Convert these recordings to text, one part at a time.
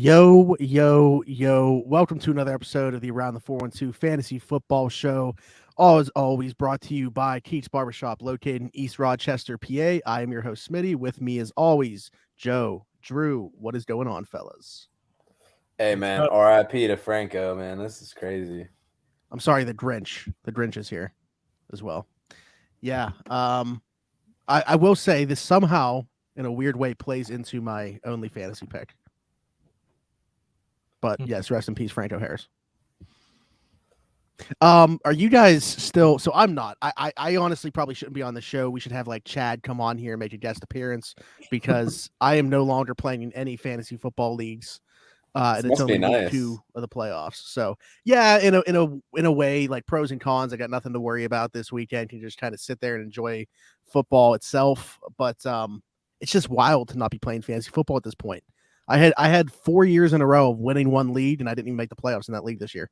Yo, yo, yo. Welcome to another episode of the Around the 412 Fantasy Football Show. As always, brought to you by Keats Barbershop, located in East Rochester, PA. I am your host, Smitty. With me, as always, Joe, Drew. What is going on, fellas? Hey, man, RIP to Franco, man. This is crazy. I'm sorry, the Grinch. The Grinch is here as well. Yeah. I will say this somehow, in a weird way, plays into my only fantasy pick. But yes, rest in peace, Franco Harris. Are you guys still? So I'm not. I honestly probably shouldn't be on the show. We should have like Chad come on here and make a guest appearance because I am no longer playing in any fantasy football leagues. And it's only week 2 of the playoffs. So yeah, in a way, like pros and cons. I got nothing to worry about this weekend. You just kind of sit there and enjoy football itself. But it's just wild to not be playing fantasy football at this point. I had 4 years in a row of winning one league, and I didn't even make the playoffs in that league this year.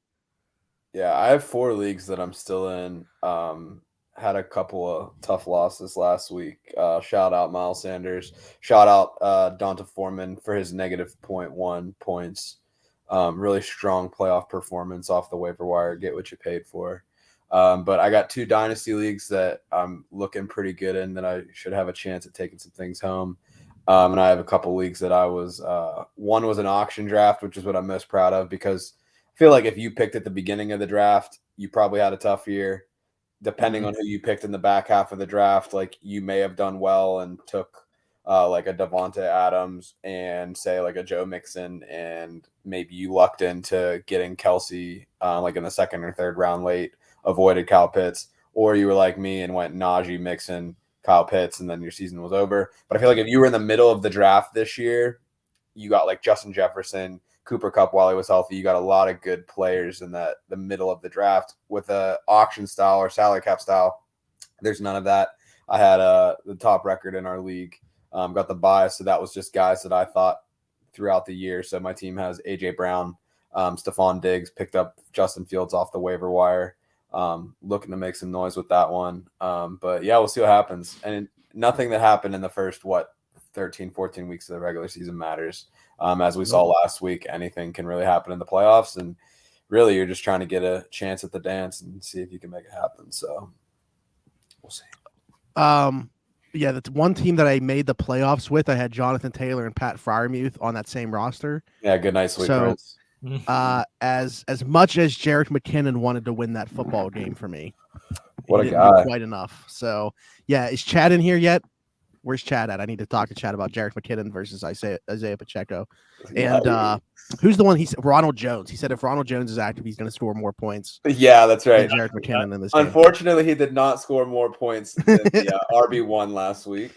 Yeah, I have 4 leagues that I'm still in. Had a couple of tough losses last week. Shout out Miles Sanders. Shout out Donta Foreman for his -0.1 points. Really strong playoff performance off the waiver wire. Get what you paid for. But I got 2 dynasty leagues that I'm looking pretty good in that I should have a chance at taking some things home. And I have a couple leagues that I was one was an auction draft, which is what I'm most proud of because I feel like if you picked at the beginning of the draft, you probably had a tough year. Depending on who you picked in the back half of the draft, like you may have done well and took like a Devonta Adams and say like a Joe Mixon, and maybe you lucked into getting Kelsey like in the second or third round late, avoided Kyle Pitts, or you were like me and went Najee, Mixon, Kyle Pitts, and then your season was over. But I feel like if you were in the middle of the draft this year, you got like Justin Jefferson, Cooper Kupp while he was healthy. You got a lot of good players in the middle of the draft with a auction style or salary cap style. There's none of that. I had the top record in our league. Got the bias, so that was just guys that I thought throughout the year. So my team has A.J. Brown, Stephon Diggs, picked up Justin Fields off the waiver wire. Looking to make some noise with that one. But yeah, we'll see what happens. And nothing that happened in the first, 13, 14 weeks of the regular season matters. As we saw last week, anything can really happen in the playoffs. And really, you're just trying to get a chance at the dance and see if you can make it happen. So we'll see. Yeah, that's one team that I made the playoffs with. I had Jonathan Taylor and Pat Fryermuth on that same roster. Yeah, good night, sweet friends. As much as Jerick McKinnon wanted to win that football game for me, what he a guy! Quite enough. So yeah, is Chad in here yet? Where's Chad at? I need to talk to Chad about Jerick McKinnon versus Isaiah Pacheco. And who's the one? He said Ronald Jones. He said if Ronald Jones is active, he's going to score more points. Yeah, that's right. Jerick McKinnon in this. Unfortunately, he did not score more points than the RB1 last week.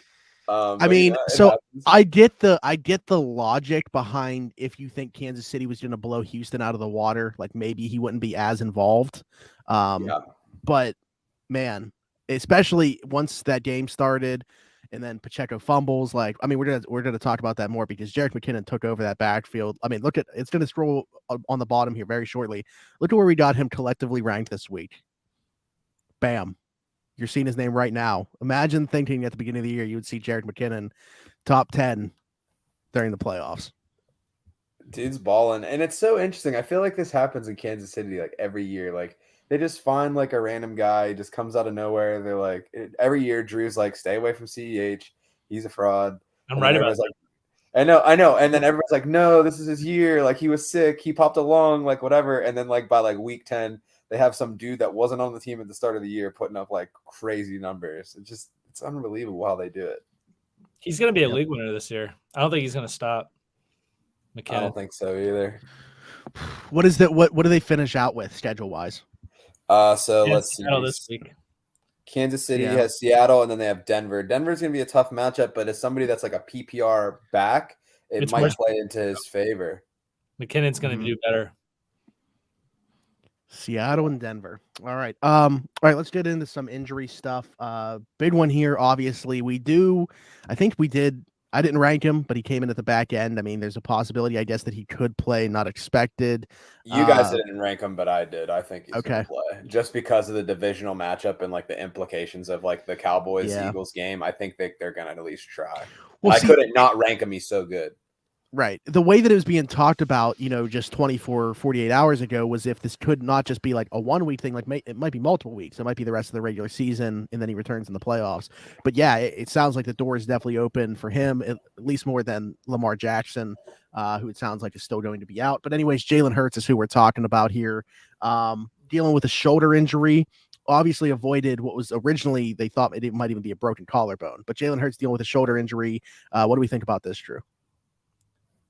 I mean, so happens. I get the logic behind if you think Kansas City was going to blow Houston out of the water, like maybe he wouldn't be as involved. But man, especially once that game started. And then Pacheco fumbles. Like, I mean, we're gonna talk about that more because Jerick McKinnon took over that backfield. I mean, it's gonna scroll on the bottom here very shortly. Look at where we got him collectively ranked this week. Bam, you're seeing his name right now. Imagine thinking at the beginning of the year you would see Jerick McKinnon top 10 during the playoffs. Dude's balling, and it's so interesting. I feel like this happens in Kansas City like every year. Like they just find like a random guy, just comes out of nowhere. They're like every year, Drew's like, stay away from CEH. He's a fraud. I'm right about that. Like, I know. And then everyone's like, no, this is his year. Like he was sick. He popped a lung, like whatever. And then like by like week 10, they have some dude that wasn't on the team at the start of the year putting up like crazy numbers. It's unbelievable how they do it. He's going to be a league winner this year. I don't think he's going to stop. McKinnon. I don't think so either. What is that? What do they finish out with schedule wise? So let's see. This week. Kansas City has Seattle, and then they have Denver. Denver's going to be a tough matchup, but as somebody that's like a PPR back, it might play into his favor. McKinnon's going to do better. Seattle and Denver. All right. All right, let's get into some injury stuff. Big one here, obviously. I didn't rank him, but he came in at the back end. I mean, there's a possibility, I guess, that he could play, not expected. You guys didn't rank him, but I did. I think he's going to play. Just because of the divisional matchup and, like, the implications of, like, the Cowboys-Eagles game, I think they're going to at least try. Well, I couldn't not rank him. He's so good. Right. The way that it was being talked about, just 24, 48 hours ago was if this could not just be like a 1 week thing, like it might be multiple weeks. It might be the rest of the regular season and then he returns in the playoffs. But yeah, it sounds like the door is definitely open for him, at least more than Lamar Jackson, who it sounds like is still going to be out. But anyways, Jalen Hurts is who we're talking about here. Dealing with a shoulder injury. Obviously avoided what was originally they thought it might even be a broken collarbone. But Jalen Hurts dealing with a shoulder injury. What do we think about this, Drew?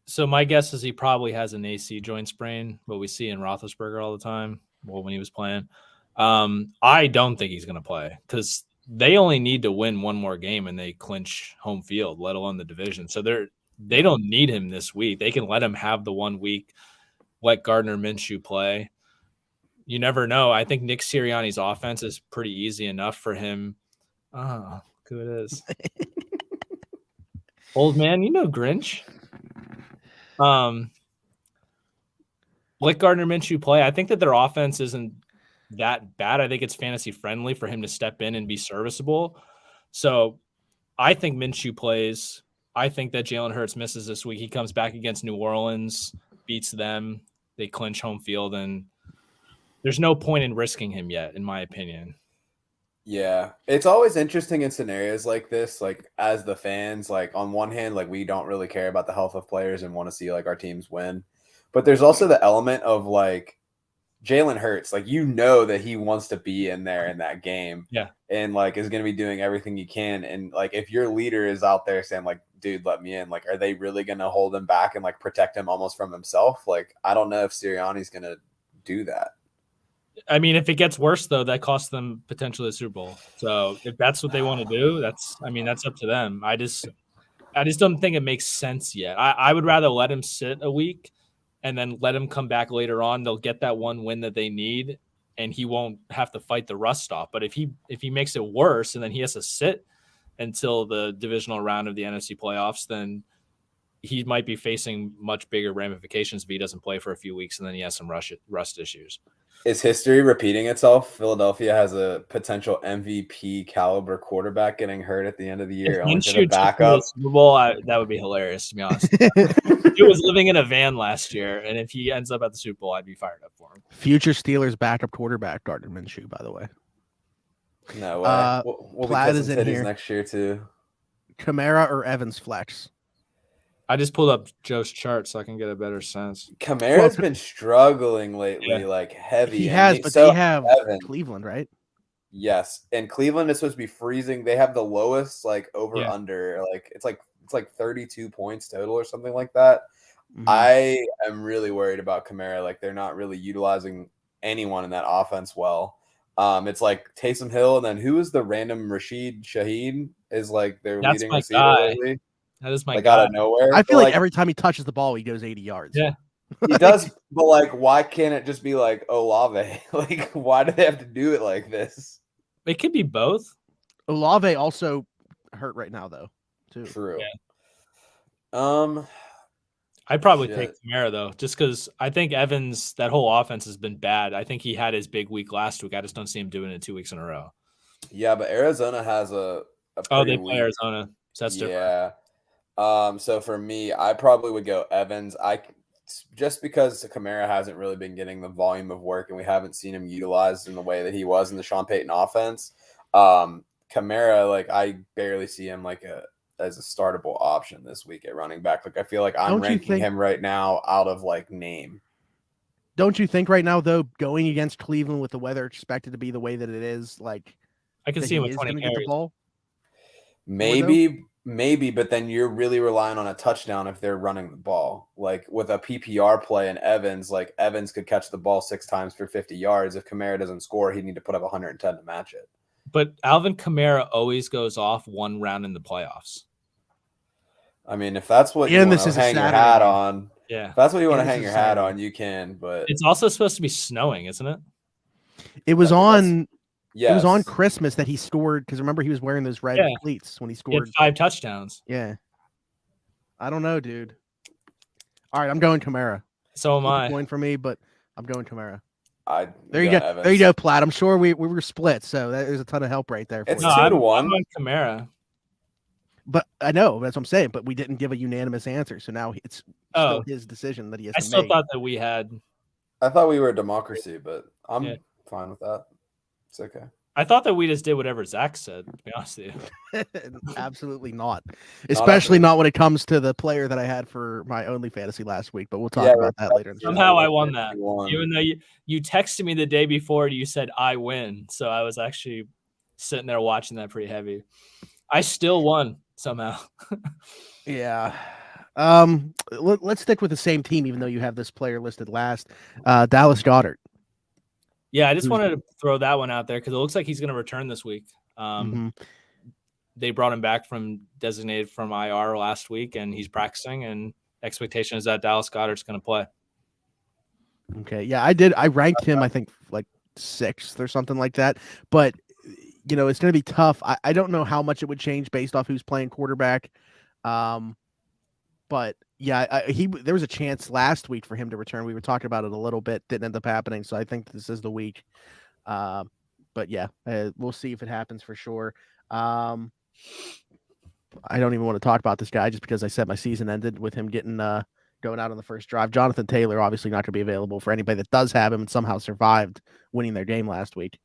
So my guess is he probably has an AC joint sprain, what we see in Roethlisberger all the time. Well, when he was playing, I don't think he's going to play because they only need to win one more game and they clinch home field, let alone the division. So they don't need him this week. They can let him have the 1 week, let Gardner Minshew play. You never know. I think Nick Sirianni's offense is pretty easy enough for him. Oh, who it is. Old man, Grinch. Let Gardner Minshew play. I think that their offense isn't that bad. I think it's fantasy friendly for him to step in and be serviceable. So I think Minshew plays. I think that Jalen Hurts misses this week. He comes back against New Orleans, beats them. They clinch home field, and there's no point in risking him yet, in my opinion. Yeah, it's always interesting in scenarios like this, like as the fans, like on one hand, like we don't really care about the health of players and want to see like our teams win. But there's also the element of like Jalen Hurts, like that he wants to be in there in that game. Yeah. And like is going to be doing everything he can. And like if your leader is out there saying like, dude, let me in, like are they really going to hold him back and like protect him almost from himself? Like I don't know if Sirianni's going to do that. I mean, if it gets worse, though, that costs them potentially the Super Bowl. So if that's what they want to do, that's up to them. I just don't think it makes sense yet. I would rather let him sit a week and then let him come back later on. They'll get that one win that they need, and he won't have to fight the rust off. But if he makes it worse and then he has to sit until the divisional round of the NFC playoffs, then he might be facing much bigger ramifications if he doesn't play for a few weeks and then he has some rust issues. Is history repeating itself? Philadelphia has a potential MVP caliber quarterback getting hurt at the end of the year. If Minshew took the Super Bowl, that would be hilarious, to be honest. He was living in a van last year, and if he ends up at the Super Bowl, I'd be fired up for him. Future Steelers backup quarterback, Gardner Minshew, by the way. No way. We'll be kissing titties next year, too. Kamara or Evans flex? I just pulled up Joe's chart so I can get a better sense. Kamara's been struggling lately, like heavy. He has, but they have Cleveland, right? Yes, and Cleveland is supposed to be freezing. They have the lowest like over under, like it's like 32 points total or something like that. Mm-hmm. I am really worried about Kamara. Like they're not really utilizing anyone in that offense well. It's like Taysom Hill, and then who is the random Rashid Shaheed is like their leading receiver lately. That is my guy. Out of nowhere. I feel like every time he touches the ball, he goes 80 yards. Yeah, he does. But like, why can't it just be like Olave? Like, why do they have to do it like this? It could be both. Olave also hurt right now, though. Too. True. Yeah. I'd probably take Kamara though, just because I think Evans, that whole offense has been bad. I think he had his big week last week. I just don't see him doing it 2 weeks in a row. Yeah, but Arizona has a they play Arizona, so that's different. Yeah. So for me, I probably would go Evans. Just because Kamara hasn't really been getting the volume of work and we haven't seen him utilized in the way that he was in the Sean Payton offense. Kamara, like I barely see him like as a startable option this week at running back. Like I feel like I'm ranking him right now out of like name. Don't you think right now though, going against Cleveland with the weather expected to be the way that it is, like I can see him with 20 carries. Maybe, but then you're really relying on a touchdown if they're running the ball. Like with a PPR play and Evans, like Evans could catch the ball 6 times for 50 yards. If Kamara doesn't score, he'd need to put up 110 to match it. But Alvin Kamara always goes off one round in the playoffs. I mean, if that's what you want to hang your hat on, if that's what you want to hang your hat on, you can. But it's also supposed to be snowing, isn't it? It was on. Yes. It was on Christmas that he scored because remember he was wearing those red cleats when he scored. He had 5 touchdowns. Yeah. I don't know, dude. All right, I'm going Kamara. So am I. Point for me, but I'm going Kamara. There you go. Evans. There you go, Platt. I'm sure we were split, so there's a ton of help right there. It's 2-1. I'm on Kamara. But I know that's what I'm saying. But we didn't give a unanimous answer, so now it's still his decision that he has to make. I still thought that we had. I thought we were a democracy, but I'm fine with that. It's okay. I thought that we just did whatever Zach said, to be honest with you. Absolutely not. Especially not when it comes to the player that I had for my only fantasy last week, but we'll talk about that later. Somehow I won that. Even though you texted me the day before and you said I win. So I was actually sitting there watching that pretty heavy. I still won somehow. Yeah. Let's stick with the same team, even though you have this player listed last. Dallas Goedert. Yeah, I just wanted to throw that one out there because it looks like he's going to return this week. They brought him back from designated from IR last week, and he's practicing. And expectation is that Dallas Goedert's going to play. Okay, yeah, I did. I ranked him, I think, like 6th or something like that. But it's going to be tough. I don't know how much it would change based off who's playing quarterback. But yeah, there was a chance last week for him to return. We were talking about it a little bit. Didn't end up happening. So I think this is the week. But yeah, we'll see if it happens for sure. I don't even want to talk about this guy just because I said my season ended with him getting going out on the first drive. Jonathan Taylor, obviously not going to be available for anybody that does have him and somehow survived winning their game last week.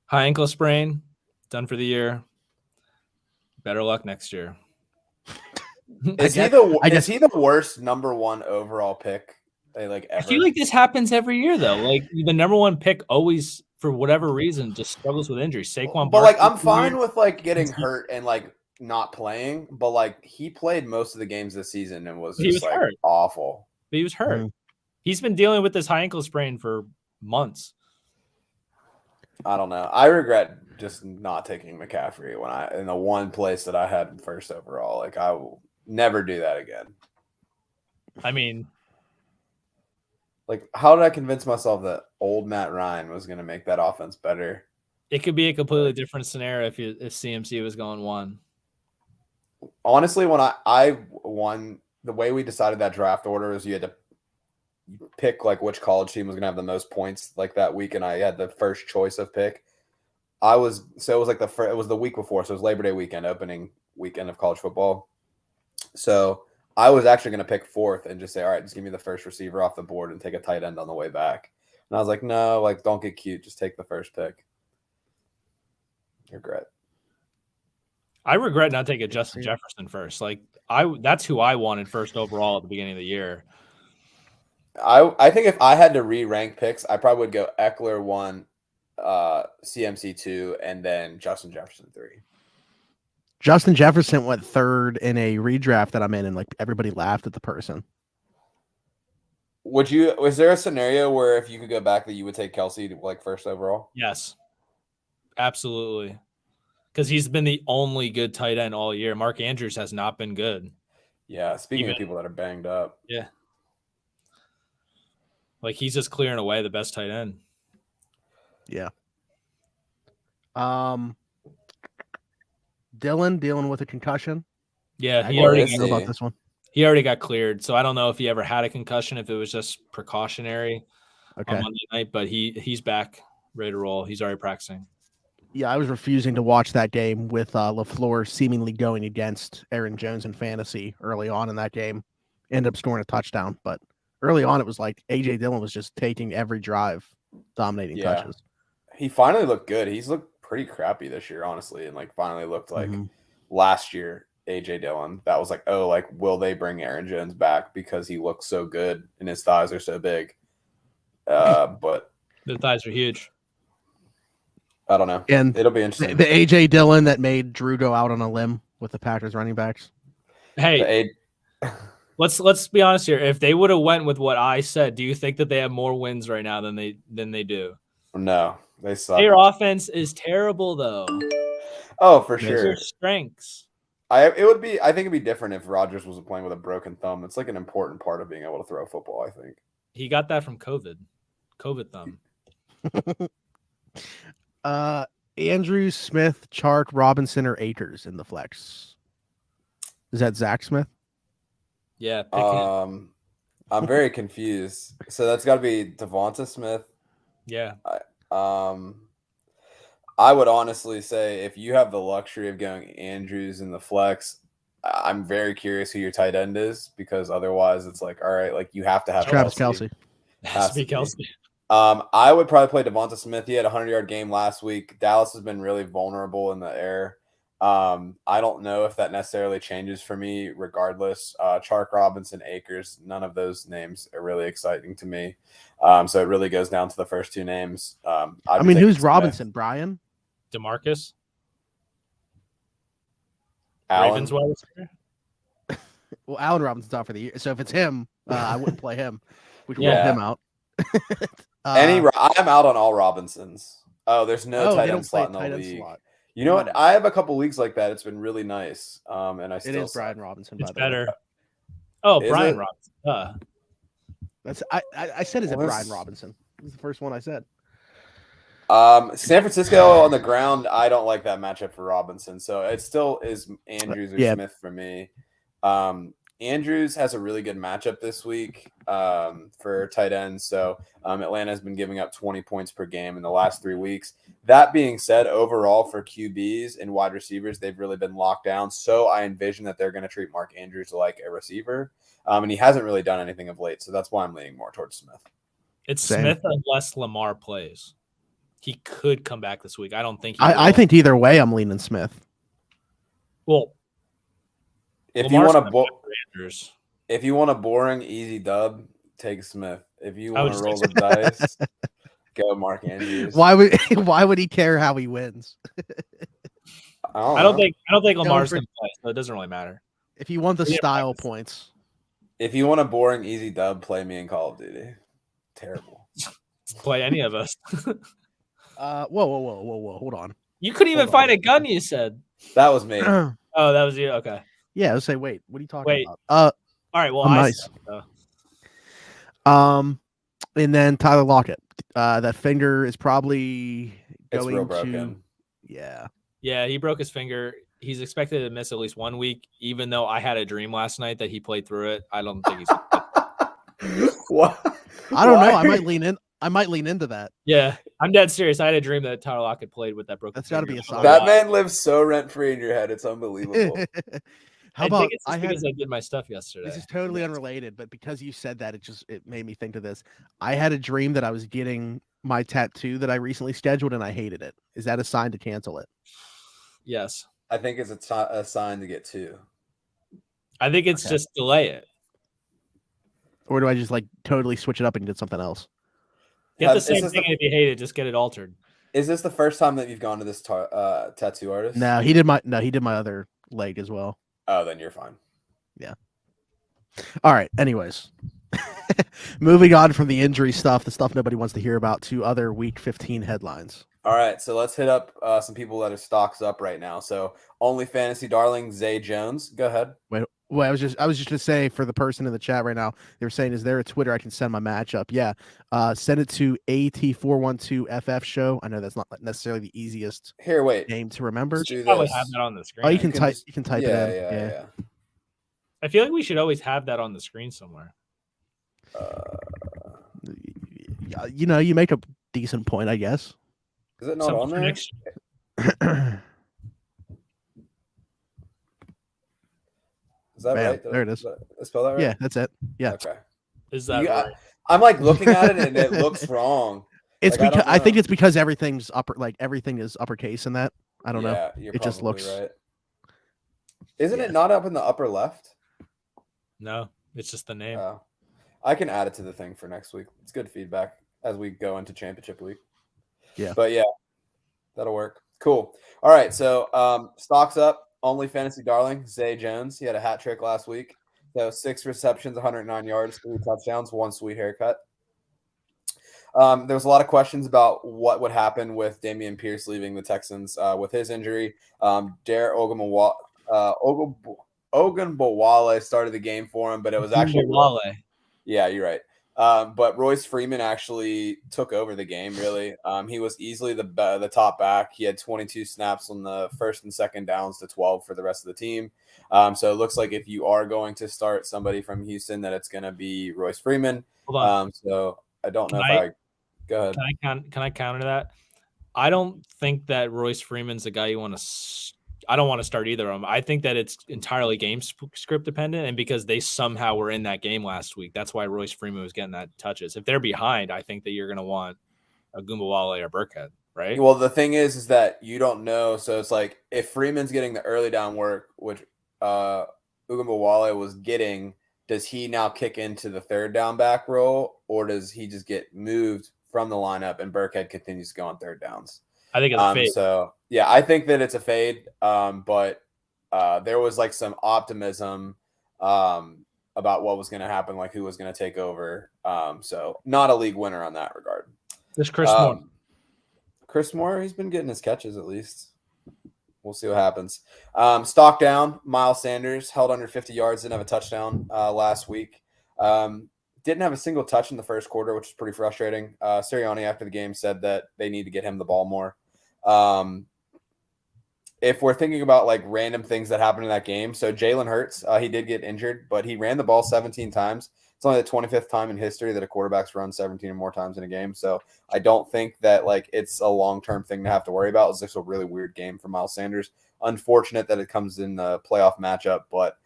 High ankle sprain, done for the year. Better luck next year. Is he the worst number 1 overall pick ever? I feel like this happens every year though. Like the number 1 pick always, for whatever reason, just struggles with injury. Saquon, but I'm fine with getting hurt and not playing, but he played most of the games this season and was hurt. Awful. But he was hurt. Mm-hmm. He's been dealing with this high ankle sprain for months. I don't know. I regret just not taking McCaffrey in the one place that I had first overall. I will never do that again. I mean, how did I convince myself that old Matt Ryan was going to make that offense better? It could be a completely different scenario if CMC was going 1. Honestly, when I won, the way we decided that draft order is you had to pick which college team was going to have the most points that week, and I had the first choice of pick. It was the week before, so it was Labor Day weekend, opening weekend of college football. So I was actually going to pick 4th and just say, all right, just give me the first receiver off the board and take a tight end on the way back. And I was like, no, don't get cute, just take the first pick. Regret. I regret not taking Justin Jefferson first. That's who I wanted first overall at the beginning of the year. I think if I had to re-rank picks, I probably would go Eckler 1, CMC 2, and then Justin Jefferson 3. Justin Jefferson went 3rd in a redraft that I'm in, and everybody laughed at the person. Was there a scenario where if you could go back that you would take Kelsey first overall? Yes, absolutely. Because he's been the only good tight end all year. Mark Andrews has not been good. Yeah, speaking of people that are banged up. Yeah. He's just clearing away the best tight end. Yeah. Dylan dealing with a concussion. Yeah, he already know about this one. He already got cleared, so I don't know if he ever had a concussion, if it was just precautionary on Monday night, but he's back, ready to roll. He's already practicing. Yeah, I was refusing to watch that game with LaFleur seemingly going against Aaron Jones in fantasy early on in that game. Ended up scoring a touchdown, but early on it was A.J. Dillon was just taking every drive, dominating touches. He finally looked good. He's looked pretty crappy this year, honestly, and finally looked last year A.J. Dillon. That was will they bring Aaron Jones back because he looks so good and his thighs are so big? But the thighs are huge. I don't know. And it'll be interesting. The A.J. Dillon that made Drew go out on a limb with the Packers running backs. Hey, let's be honest here. If they would have went with what I said, do you think that they have more wins right now than they do? No, they suck. Their offense is terrible, though. Oh, for sure. Their strengths. I think it'd be different if Rodgers was playing with a broken thumb. It's an important part of being able to throw a football, I think. He got that from COVID thumb. Andrews, Smith, Chark, Robinson, or Akers in the flex. Is that Zach Smith? Yeah. Pick him. I'm very confused. So that's got to be Devonta Smith. Yeah. I would honestly say if you have the luxury of going Andrews in the flex, I'm very curious who your tight end is, because otherwise it's like, all right, like you have to have Travis Kelce. Has to be Kelce. I would probably play Devonta Smith. He had a 100-yard game last week. Dallas has been really vulnerable in the air. I don't know if that necessarily changes for me regardless. Chark Robinson, Akers, none of those names are really exciting to me. So it really goes down to the first two names. I mean, who's Robinson? Brian? DeMarcus? Allen? Ravens wide receiver? Well, Allen Robinson's out for the year. So if it's him, I wouldn't play him. We can Yeah. roll him out. I'm out on all Robinsons. Oh, there's no tight end slot in the league. You know what? I have a couple leagues like that. It's been really nice. And I still it is Brian Robinson. It's by the better. way. Oh, is Brian Robinson. That's I said, is it Brian Robinson? This is the first one I said. San Francisco on the ground, I don't like that matchup for Robinson. So it still is Andrews or Smith for me. Andrews has a really good matchup this week for tight ends. So Atlanta has been giving up 20 points per game in the last 3 weeks. That being said, overall for QBs and wide receivers, they've really been locked down. So I envision that they're going to treat Mark Andrews like a receiver. And he hasn't really done anything of late. So that's why I'm leaning more towards Smith. It's Smith unless Lamar plays. He could come back this week. I don't think I think either way, I'm leaning Smith. Well, if you want a boring, easy dub, take Smith. If you want to roll the dice, go Mark Andrews. Why would he care how he wins? I don't think Lamar's going to play, so it doesn't really matter. If you want the style points. If you want a boring, easy dub, play me in Call of Duty. Terrible. Play any of us. Whoa. Hold on. You couldn't even find a gun, you said. That was me. Oh, that was you? Okay. Yeah, I was say, wait, what are you talking about? All right, well, nice. And then Tyler Lockett. That finger is probably going real broken. Yeah, he broke his finger. He's expected to miss at least 1 week, even though I had a dream last night that he played through it. I don't think he's What? I don't know. I might lean into that. Yeah, I'm dead serious. I had a dream that Tyler Lockett played with that broken. That's got to be a sign. That man lives so rent free in your head. It's unbelievable. I think it's because I did my stuff yesterday. This is totally unrelated, but because you said that, it made me think of this. I had a dream that I was getting my tattoo that I recently scheduled, and I hated it. Is that a sign to cancel it? Yes. I think it's a sign to get two. I think it's just delay it. Or do I just like totally switch it up and get something else? Get the same thing, and if you hate it, just get it altered. Is this the first time that you've gone to this tattoo artist? No, he did my other leg as well. Oh, then you're fine. Yeah. All right. Anyways, moving on from the injury stuff, the stuff nobody wants to hear about, to other Week 15 headlines. All right, so let's hit up some people that are stocks up right now. So, only fantasy darling Zay Jones. Go ahead. Wait, I was just going to say, for the person in the chat right now, they were saying, is there a Twitter I can send my matchup? Yeah, send it to AT412FF show. I know that's not necessarily the easiest name to remember. You should probably have that on the screen. Oh, you can type it in. Yeah. I feel like we should always have that on the screen somewhere. You make a decent point, I guess. Is it not on there? Is that right? There it is. Did I spell that right? Yeah, that's it. Yeah. Okay. Is that right? I'm like looking at it and it looks wrong. It's because I think it's because everything's everything is uppercase in that. I don't know. It just looks right. Isn't it not up in the upper left? No, it's just the name. I can add it to the thing for next week. It's good feedback as we go into championship week. Yeah. But yeah, that'll work. Cool. All right. So stocks up. Only fantasy darling, Zay Jones. He had a hat trick last week. So 6 receptions, 109 yards, 3 touchdowns, 1 sweet haircut. There was a lot of questions about what would happen with Dameon Pierce leaving the Texans with his injury. Dare Ogunbowale started the game for him, but it was actually Yeah, you're right. But Royce Freeman actually took over the game, really. He was easily the top back. He had 22 snaps on the first and second downs to 12 for the rest of the team. So it looks like if you are going to start somebody from Houston, that it's going to be Royce Freeman. Hold on. So I don't know if I – go ahead. Can I counter that? I don't think that Royce Freeman's the guy you want to. I don't want to start either of them. I think that it's entirely game script dependent, and because they somehow were in that game last week, that's why Royce Freeman was getting that touches. If they're behind, I think that you're going to want a Gumbawale or Burkhead, right? Well, the thing is that you don't know. So it's like if Freeman's getting the early down work, which Ugumbawale was getting, does he now kick into the third down back role, or does he just get moved from the lineup and Burkhead continues to go on third downs? I think it's a fade. So yeah, I think that it's a fade. But there was like some optimism about what was going to happen, like who was going to take over. So not a league winner on that regard. There's Chris Moore. Chris Moore, he's been getting his catches at least. We'll see what happens. Stock down. Miles Sanders held under 50 yards, didn't have a touchdown last week. Didn't have a single touch in the first quarter, which is pretty frustrating. Sirianni after the game said that they need to get him the ball more. If we're thinking about like random things that happened in that game, so Jalen Hurts, he did get injured, but he ran the ball 17 times. It's only the 25th time in history that a quarterback's run 17 or more times in a game. So I don't think that like it's a long-term thing to have to worry about. It's just a really weird game for Miles Sanders. Unfortunate that it comes in the playoff matchup, but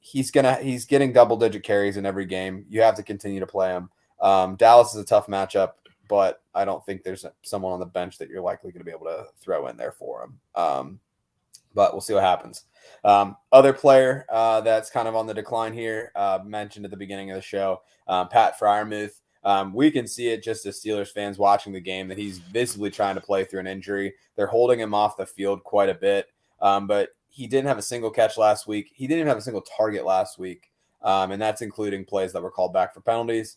he's getting double-digit carries in every game. You have to continue to play him. Dallas is a tough matchup, but I don't think there's someone on the bench that you're likely going to be able to throw in there for him. But we'll see what happens. Other player that's kind of on the decline here, mentioned at the beginning of the show, Pat Freiermuth. We can see it just as Steelers fans watching the game that he's visibly trying to play through an injury. They're holding him off the field quite a bit, but he didn't have a single catch last week. He didn't even have a single target last week, and that's including plays that were called back for penalties.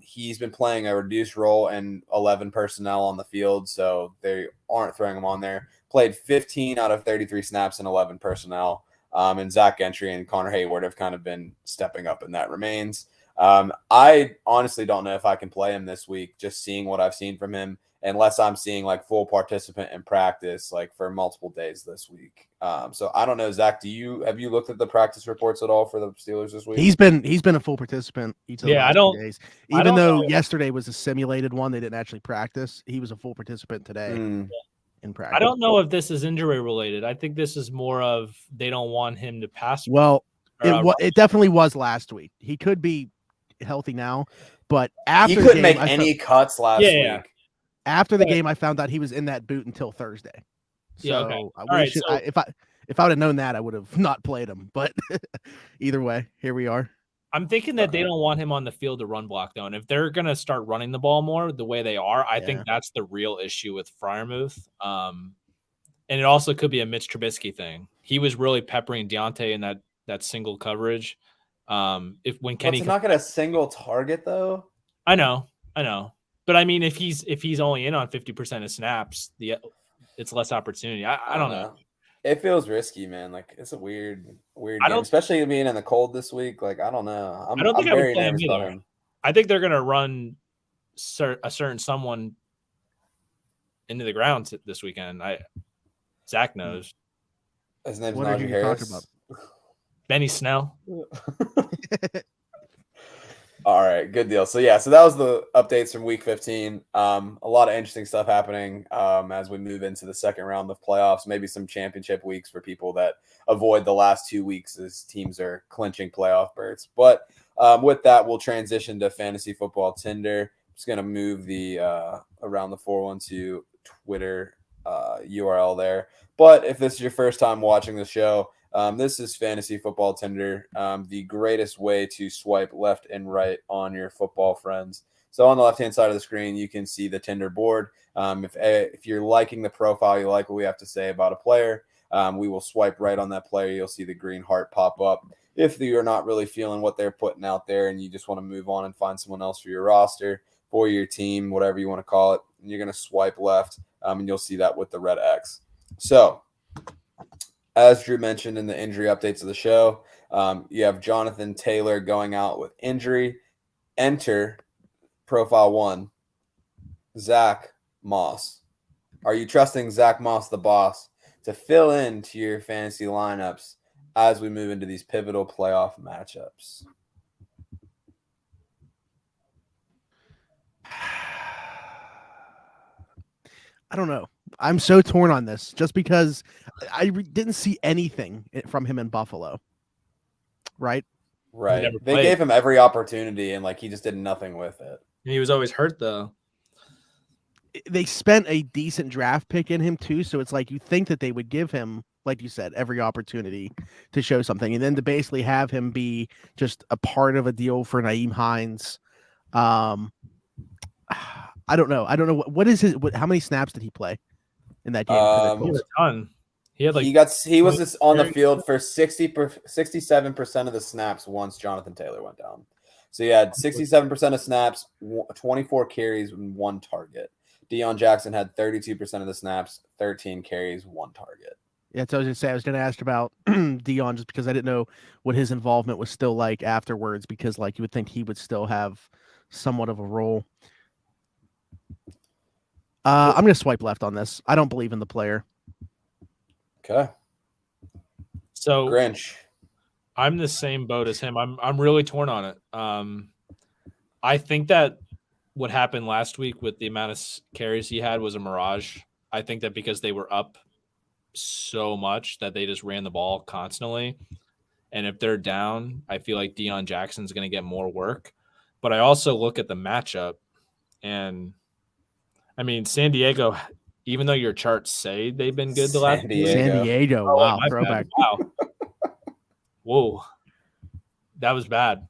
He's been playing a reduced role and 11 personnel on the field, so they aren't throwing him on there. Played 15 out of 33 snaps and 11 personnel. And Zach Gentry and Connor Hayward have kind of been stepping up, and that remains. I honestly don't know if I can play him this week, just seeing what I've seen from him, unless I'm seeing like full participant in practice, like for multiple days this week. So I don't know, Zach, have you looked at the practice reports at all for the Steelers this week? He's been a full participant each of the last 2 days. Even though yesterday was a simulated one, they didn't actually practice. He was a full participant today. In practice. I don't know if this is injury related. I think this is more of they don't want him to pass. Well, it definitely was last week. He could be healthy now, but after he couldn't make any cuts last week. After the game, I found out he was in that boot until Thursday. So yeah, okay. If I would have known that, I would have not played him. But either way, here we are. I'm thinking that they don't want him on the field to run block, though. And if they're going to start running the ball more the way they are, I think that's the real issue with Freiermuth. And it also could be a Mitch Trubisky thing. He was really peppering Deontay in that single coverage. Kenny not get a single target, though. I know. But I mean, if he's only in on 50% of snaps, it's less opportunity. I don't know. It feels risky, man. Like it's a weird game, especially being in the cold this week. Like I don't know. I'm very nervous about him. I think they're gonna run a certain someone into the ground this weekend. Zach knows. His name's Najee Harris. Benny Snell. All right, good deal. So that was the updates from Week 15. A lot of interesting stuff happening as we move into the second round of playoffs. Maybe some championship weeks for people that avoid the last 2 weeks as teams are clinching playoff berths. But with that, we'll transition to Fantasy Football Tinder. I'm just gonna move the around the 412 Twitter URL there. But if this is your first time watching the show, this is Fantasy Football Tinder, the greatest way to swipe left and right on your football friends. So on the left-hand side of the screen, you can see the Tinder board. If you're liking the profile, you like what we have to say about a player, we will swipe right on that player. You'll see the green heart pop up. If you're not really feeling what they're putting out there and you just want to move on and find someone else for your roster, for your team, whatever you want to call it, you're going to swipe left, and you'll see that with the red X. So as Drew mentioned in the injury updates of the show, you have Jonathan Taylor going out with injury. Enter profile 1, Zach Moss. Are you trusting Zach Moss, the boss, to fill into your fantasy lineups as we move into these pivotal playoff matchups? I don't know. I'm so torn on this just because I didn't see anything from him in Buffalo. Right? Right. They gave him every opportunity and like he just did nothing with it. And he was always hurt though. They spent a decent draft pick in him too, so it's like you think that they would give him, like you said, every opportunity to show something, and then to basically have him be just a part of a deal for Nyheim Hines. I don't know. What is his? How many snaps did he play in that game? He had a ton. He had like he was on the field for 67% of the snaps once Jonathan Taylor went down. So he had 67% of snaps, 24 carries, and 1 target. Deion Jackson had 32% of the snaps, 13 carries, 1 target. Yeah, so I was going to say, I was going to ask about Deion just because I didn't know what his involvement was still like afterwards, because like you would think he would still have somewhat of a role. I'm going to swipe left on this. I don't believe in the player. Okay. So Grinch. I'm the same boat as him. I'm really torn on it. I think that what happened last week with the amount of carries he had was a mirage. I think that because they were up so much that they just ran the ball constantly. And if they're down, I feel like Deion Jackson's going to get more work. But I also look at the matchup, and I mean, San Diego, even though your charts say they've been good the last San Diego. Oh, wow, throwback. Wow. Whoa. That was bad.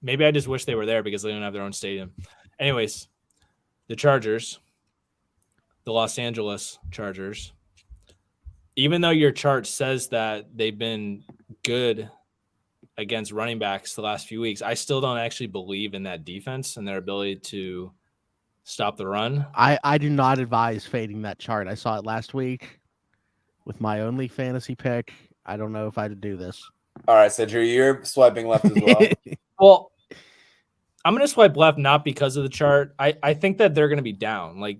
Maybe I just wish they were there because they don't have their own stadium. Anyways, the Chargers, the Los Angeles Chargers, even though your chart says that they've been good against running backs the last few weeks, I still don't actually believe in that defense and their ability to stop the run. I do not advise fading that chart. I saw it last week with my only fantasy pick. I don't know if I'd do this. All right, so Drew, you're swiping left as well. Well, I'm going to swipe left not because of the chart. I think that they're going to be down. Like,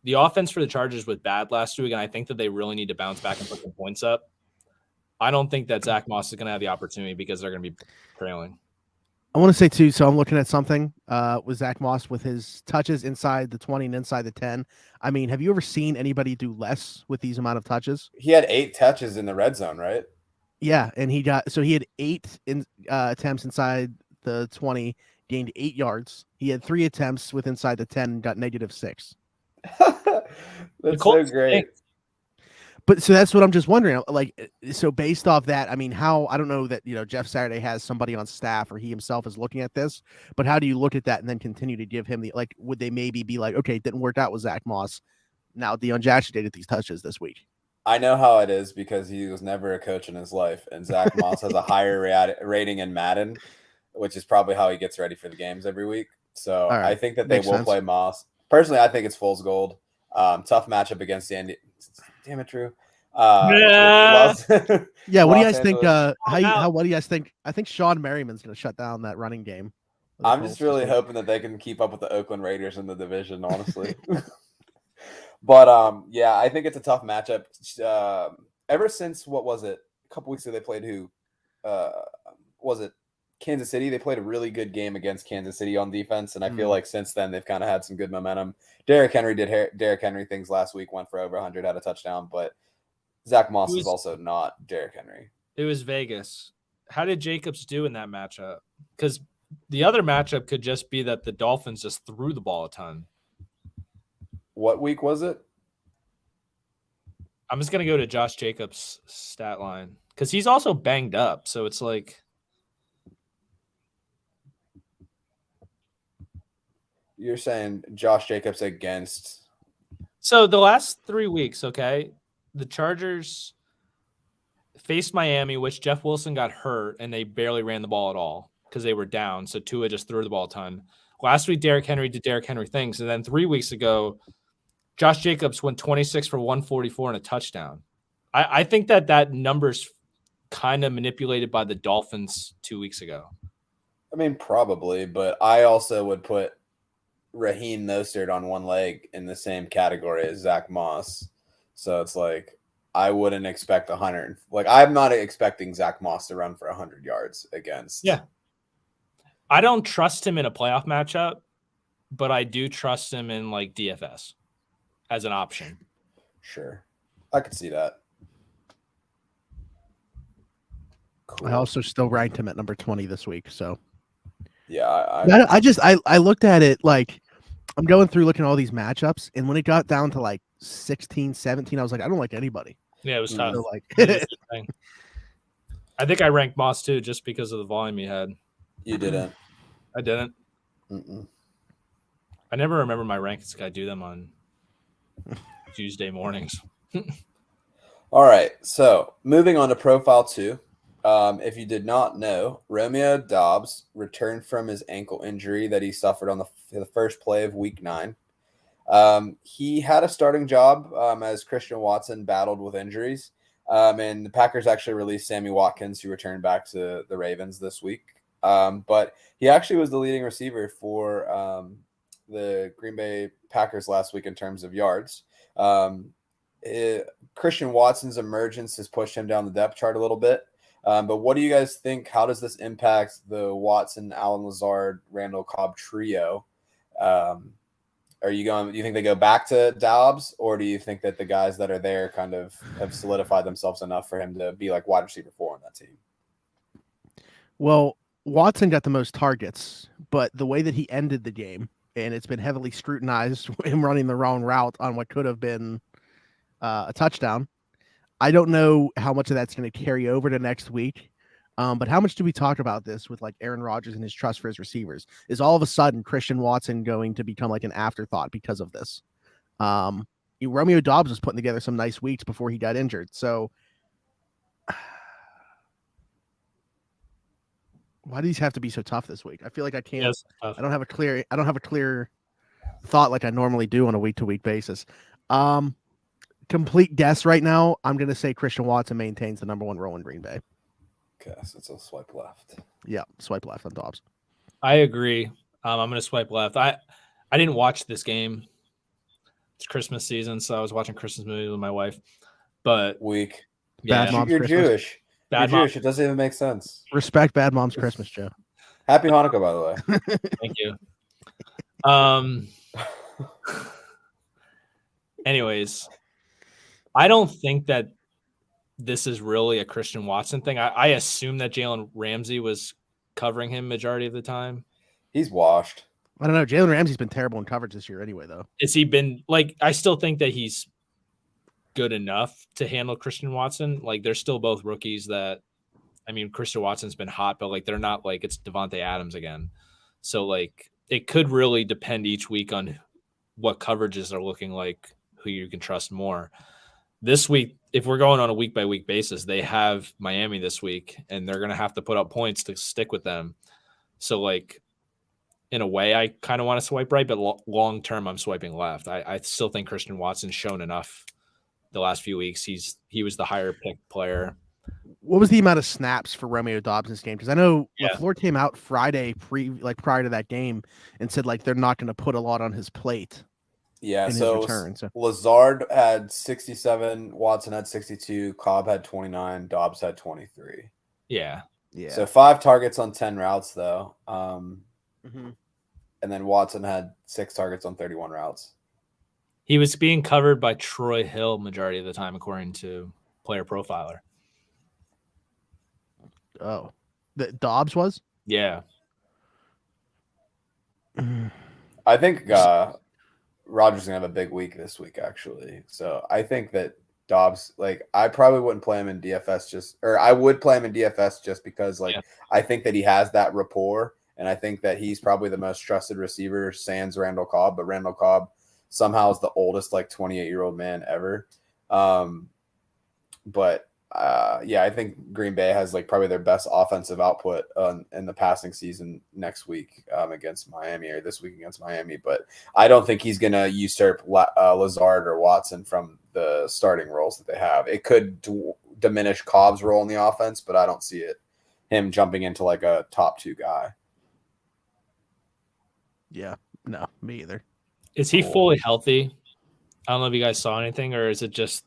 the offense for the Chargers was bad last week, and I think that they really need to bounce back and put some points up. I don't think that Zach Moss is going to have the opportunity because they're going to be trailing. I want to say, too, so I'm looking at something with Zach Moss with his touches inside the 20 and inside the 10. I mean, have you ever seen anybody do less with these amount of touches? He had 8 touches in the red zone, right? Yeah, and he had 8 attempts inside the 20, gained 8 yards. He had 3 attempts with inside the 10, got -6. That's so great. But so that's what I'm just wondering. Like, so based off that, I mean, how, I don't know that, Jeff Saturday has somebody on staff or he himself is looking at this, but how do you look at that and then continue to give him like, would they maybe be like, okay, it didn't work out with Zach Moss. Now Deion Jackson did these touches this week. I know how it is because he was never a coach in his life, and Zach Moss has a higher rating in Madden, which is probably how he gets ready for the games every week. So right. I think that they will play Moss. Personally, I think it's fool's gold. Tough matchup against Sandy. Damn it, Drew. Yeah. What do you guys think? What do you guys think? I think Sean Merriman's going to shut down that running game. I'm just really hoping that they can keep up with the Oakland Raiders in the division, honestly. But yeah, I think it's a tough matchup. Ever since, what was it? A couple weeks ago, they played who? Was it Kansas City? They played a really good game against Kansas City on defense, and I feel like since then they've kind of had some good momentum. Derrick Henry did Derrick Henry things last week, went for over 100, had a touchdown, but Zach Moss is also not Derrick Henry. It was Vegas. How did Jacobs do in that matchup? Because the other matchup could just be that the Dolphins just threw the ball a ton. What week was it? I'm just going to go to Josh Jacobs' stat line because he's also banged up. So it's like. You're saying Josh Jacobs against. So the last 3 weeks, okay, the Chargers faced Miami, which Jeff Wilson got hurt, and they barely ran the ball at all because they were down. So Tua just threw the ball a ton. Last week, Derrick Henry did Derrick Henry things. And then 3 weeks ago, Josh Jacobs went 26 for 144 and a touchdown. I think that number's kind of manipulated by the Dolphins 2 weeks ago. I mean, probably, but I also would put Raheem Mostert on one leg in the same category as Zach Moss. So it's like I wouldn't expect 100. Like I'm not expecting Zach Moss to run for 100 yards against. Yeah. I don't trust him in a playoff matchup, but I do trust him in like DFS. as an option. Sure. I could see that. Cool. I also still ranked him at number 20 this week. So yeah, I looked at it like I'm going through looking at all these matchups, and when it got down to like 16, 17, I was like, I don't like anybody. Yeah, it was tough. So, like, I think I ranked Moss too, just because of the volume he had. You didn't. I didn't. Mm-mm. I never remember my rankings. I do them on Tuesday mornings. All right, so moving on to Profile 2. If you did not know, Romeo Doubs returned from his ankle injury that he suffered on the first play of Week 9. He had a starting job as Christian Watson battled with injuries. And the Packers actually released Sammy Watkins, who returned back to the Ravens this week. But he actually was the leading receiver for the Green Bay Packers last week in terms of yards. Christian Watson's emergence has pushed him down the depth chart a little bit. But what do you guys think? How does this impact the Watson, Allen Lazard, Randall Cobb trio? Do you think they go back to Doubs, or do you think that the guys that are there kind of have solidified themselves enough for him to be like wide receiver 4 on that team? Well, Watson got the most targets, but the way that he ended the game, and it's been heavily scrutinized, him running the wrong route on what could have been a touchdown. I don't know how much of that's going to carry over to next week. But how much do we talk about this with like Aaron Rodgers and his trust for his receivers? Is all of a sudden Christian Watson going to become like an afterthought because of this? Romeo Doubs was putting together some nice weeks before he got injured. So why do these have to be so tough this week? I feel like I can't. Yes, I don't have a clear thought like I normally do on a week-to-week basis. Complete guess right now. I'm going to say Christian Watson maintains the number 1 role in Green Bay. Okay, so it's a swipe left. Yeah, swipe left on Doubs. I agree. I'm going to swipe left. I didn't watch this game. It's Christmas season, so I was watching Christmas movies with my wife. But weak. Yeah, Bad Mom's You're Christmas. Jewish. You're Jewish. It doesn't even make sense. Respect Bad Mom's Christmas, Joe. Happy Hanukkah, by the way. Thank you. Anyways, I don't think that this is really a Christian Watson thing. I assume that Jalen Ramsey was covering him majority of the time. He's washed. I don't know. Jalen Ramsey's been terrible in coverage this year anyway, though. Has he been like? I still think that he's good enough to handle Christian Watson. Like, they're still both rookies that, I mean, Christian Watson's been hot, but like, they're not like it's Devontae Adams again. So like, it could really depend each week on what coverages are looking like, who you can trust more. This week, if we're going on a week-by-week basis, they have Miami this week, and they're going to have to put up points to stick with them. So, like, in a way, I kind of want to swipe right, but long-term, I'm swiping left. I still think Christian Watson's shown enough the last few weeks. He was the higher-picked player. What was the amount of snaps for Romeo Doubs in this game? Because I know Yeah. LaFleur came out Friday, prior to that game, and said, like, they're not going to put a lot on his plate. Yeah, in so, his return, so Lazard had 67, Watson had 62, Cobb had 29, Doubs had 23. Yeah. So 5 targets on 10 routes, though. Mm-hmm. And then Watson had 6 targets on 31 routes. He was being covered by Troy Hill majority of the time, according to Player Profiler. Oh, the Doubs was? Yeah. I think Rodgers gonna have a big week this week, actually. So I think that Doubs, like, I probably wouldn't play him in DFS I would play him in DFS just because, like, I think that he has that rapport, and I think that he's probably the most trusted receiver, sans Randall Cobb. But Randall Cobb somehow is the oldest, like, 28-year-old man ever. I think Green Bay has, like, probably their best offensive output in the passing season next week against Miami, or this week against Miami. But I don't think he's going to usurp Lazard or Watson from the starting roles that they have. It could diminish Cobb's role in the offense, but I don't see him jumping into like a top 2 guy. Yeah, no, me either. Is he fully healthy? I don't know if you guys saw anything, or is it just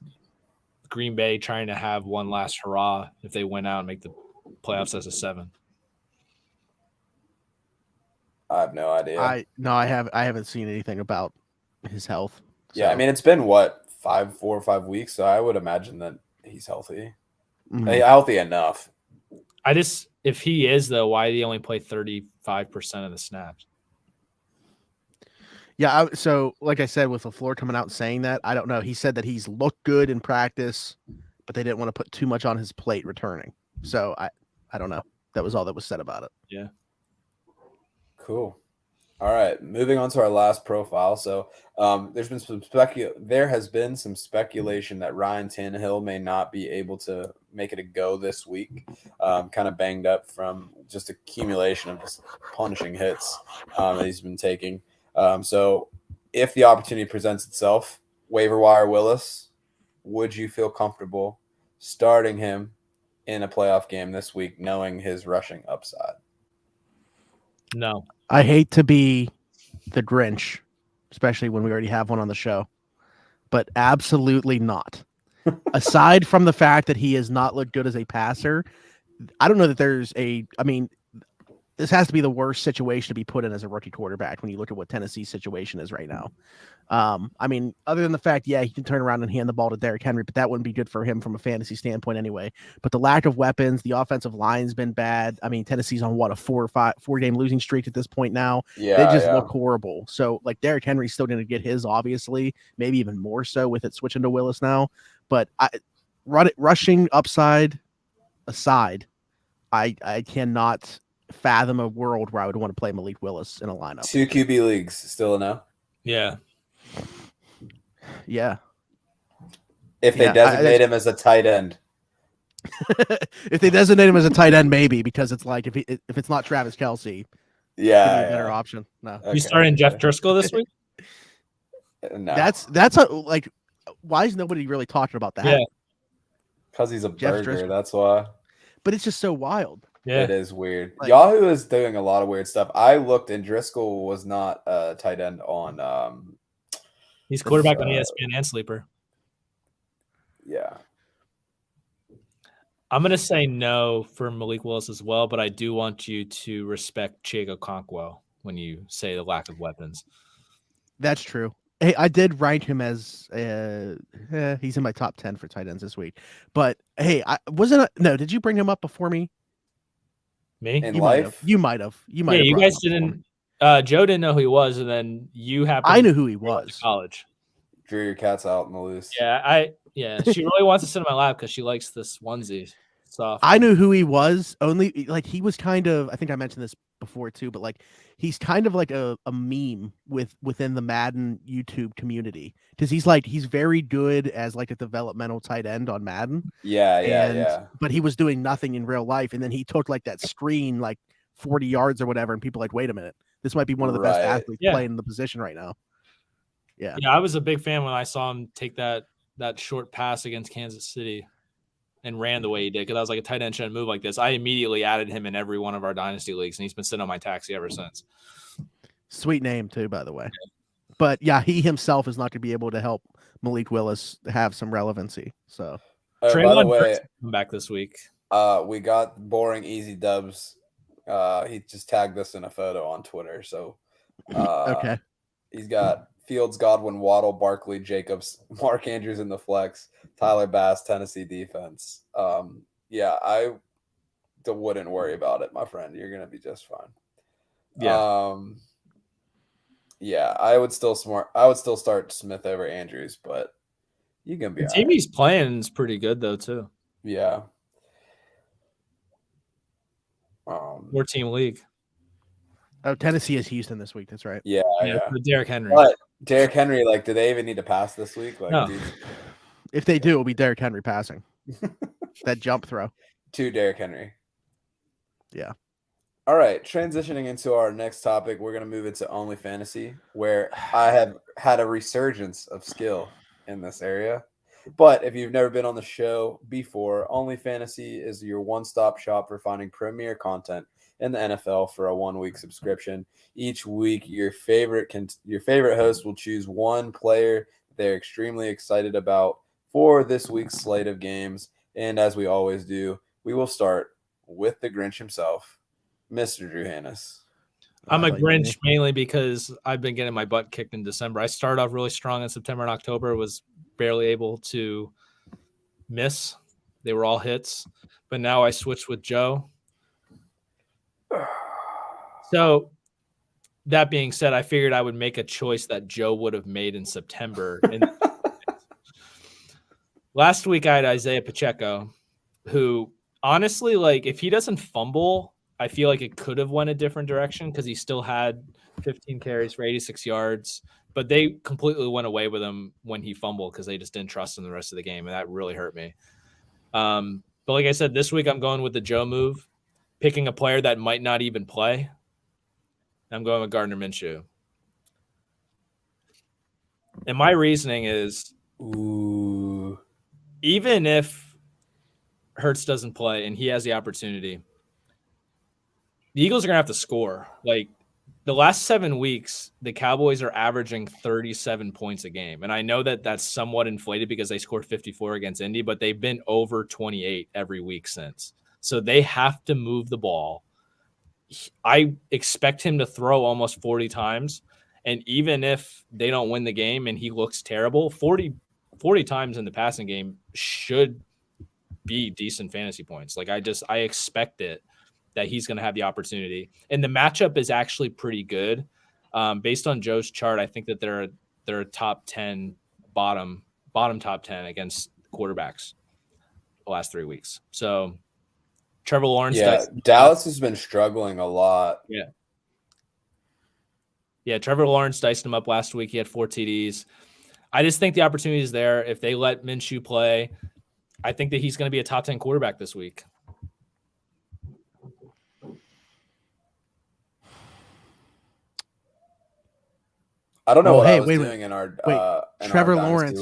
Green Bay trying to have one last hurrah if they win out and make the playoffs as a 7? I have no idea. I haven't seen anything about his health. Yeah, I mean, it's been, 4 or 5 weeks, so I would imagine that he's healthy. Healthy enough. If he is, though, why did he only play 35% of the snaps? Yeah, so like I said, with LaFleur coming out and saying that, I don't know. He said that he's looked good in practice, but they didn't want to put too much on his plate returning. So I don't know. That was all that was said about it. Yeah. Cool. All right, moving on to our last profile. So there has been some speculation that Ryan Tannehill may not be able to make it a go this week. Kind of banged up from just accumulation of just punishing hits that he's been taking. So if the opportunity presents itself, waiver wire Willis, would you feel comfortable starting him in a playoff game this week, knowing his rushing upside? No. I hate to be the Grinch, especially when we already have one on the show, but absolutely not. Aside from the fact that he has not looked good as a passer, I don't know that this has to be the worst situation to be put in as a rookie quarterback when you look at what Tennessee's situation is right now. Other than the fact, he can turn around and hand the ball to Derrick Henry, but that wouldn't be good for him from a fantasy standpoint anyway. But the lack of weapons, the offensive line's been bad. Tennessee's on a 4-game losing streak at this point now. Yeah, they just look horrible. So like Derrick Henry's still going to get his, obviously, maybe even more so with it switching to Willis now. But rushing upside aside, I cannot fathom a world where I would want to play Malik Willis in a lineup. 2 QB leagues, still a no? Yeah. Yeah. If they designate him as a tight end. If they designate him as a tight end, maybe, because it's like if it's not Travis Kelce, yeah, a better option. No. You starting Jeff Driscoll this week? No. That's why is nobody really talking about that? Yeah. Because he's a burger, that's why. But it's just so wild. Yeah. It is weird. Yahoo is doing a lot of weird stuff. I looked, and Driscoll was not a tight end on he's quarterback on ESPN and Sleeper. Yeah. I'm going to say no for Malik Willis as well, but I do want you to respect Chiego Conquo when you say the lack of weapons. That's true. Hey, I did rank him as he's in my top 10 for tight ends this week. But hey, did you bring him up before me? Me? In life? You might have. Yeah, you guys didn't. Joe didn't know who he was, and then you happened. I knew who he was. College. Drew your cat's out in the loose. Yeah, she really wants to sit in my lap because she likes this onesie. Soft. I knew who he was. Only like he was kind of. I think I mentioned this before too, but like he's kind of like a meme within the Madden YouTube community because he's very good as like a developmental tight end on Madden. Yeah. But he was doing nothing in real life, and then he took like that screen like 40 yards or whatever, and people like, wait a minute, this might be one of the best athletes playing the position right now. Yeah, I was a big fan when I saw him take that short pass against Kansas City and ran the way he did, because I was like, a tight end shouldn't move like this. I immediately added him in every one of our dynasty leagues, and he's been sitting on my taxi ever since. Sweet name too, by the way. But yeah, he himself is not going to be able to help Malik Willis have some relevancy. So, by the way, come back this week. We got boring easy dubs. He just tagged us in a photo on Twitter. So, okay, he's got Fields, Godwin, Waddle, Barkley, Jacobs, Mark Andrews in the flex, Tyler Bass, Tennessee defense. I wouldn't worry about it, my friend. You're gonna be just fine. I would still start Smith over Andrews, but you can be. The team he's playing is pretty good though too. Yeah. 4-team league. Oh, Tennessee is Houston this week. That's right. Yeah. Derrick Henry. But Derrick Henry, like, do they even need to pass this week? Like, no. If they do, it'll be Derrick Henry passing. That jump throw. To Derrick Henry. Yeah. All right. Transitioning into our next topic, we're going to move into Only Fantasy, where I have had a resurgence of skill in this area. But if you've never been on the show before, Only Fantasy is your one-stop shop for finding premier content in the NFL for a 1-week subscription. Each week, your favorite host will choose one player they're extremely excited about for this week's slate of games. And as we always do, we will start with the Grinch himself, Mr. Drew Hannes. I'm a Grinch mainly because I've been getting my butt kicked in December. I started off really strong in September and October, was barely able to miss. They were all hits, but now I switched with Joe. So that being said, I figured I would make a choice that Joe would have made in September. Last week I had Isaiah Pacheco, who honestly, like, if he doesn't fumble, I feel like it could have went a different direction because he still had 15 carries for 86 yards, but they completely went away with him when he fumbled because they just didn't trust him the rest of the game, and that really hurt me. But like I said, this week I'm going with the Joe move, picking a player that might not even play. I'm going with Gardner Minshew. And my reasoning is, even if Hurts doesn't play and he has the opportunity, the Eagles are going to have to score. Like, the last 7 weeks, the Cowboys are averaging 37 points a game. And I know that that's somewhat inflated because they scored 54 against Indy, but they've been over 28 every week since. So they have to move the ball. I expect him to throw almost 40 times. And even if they don't win the game and he looks terrible, 40 times in the passing game should be decent fantasy points. Like, I expect it that he's going to have the opportunity. And the matchup is actually pretty good. Based on Joe's chart, I think that they're a top 10, bottom top 10 against quarterbacks the last 3 weeks. So Trevor Lawrence. Yeah, Dallas has been struggling a lot. Yeah, Trevor Lawrence diced him up last week. He had 4 TDs. I just think the opportunity is there. If they let Minshew play, I think that he's going to be a top 10 quarterback this week. I don't know what I was doing in our Trevor Lawrence.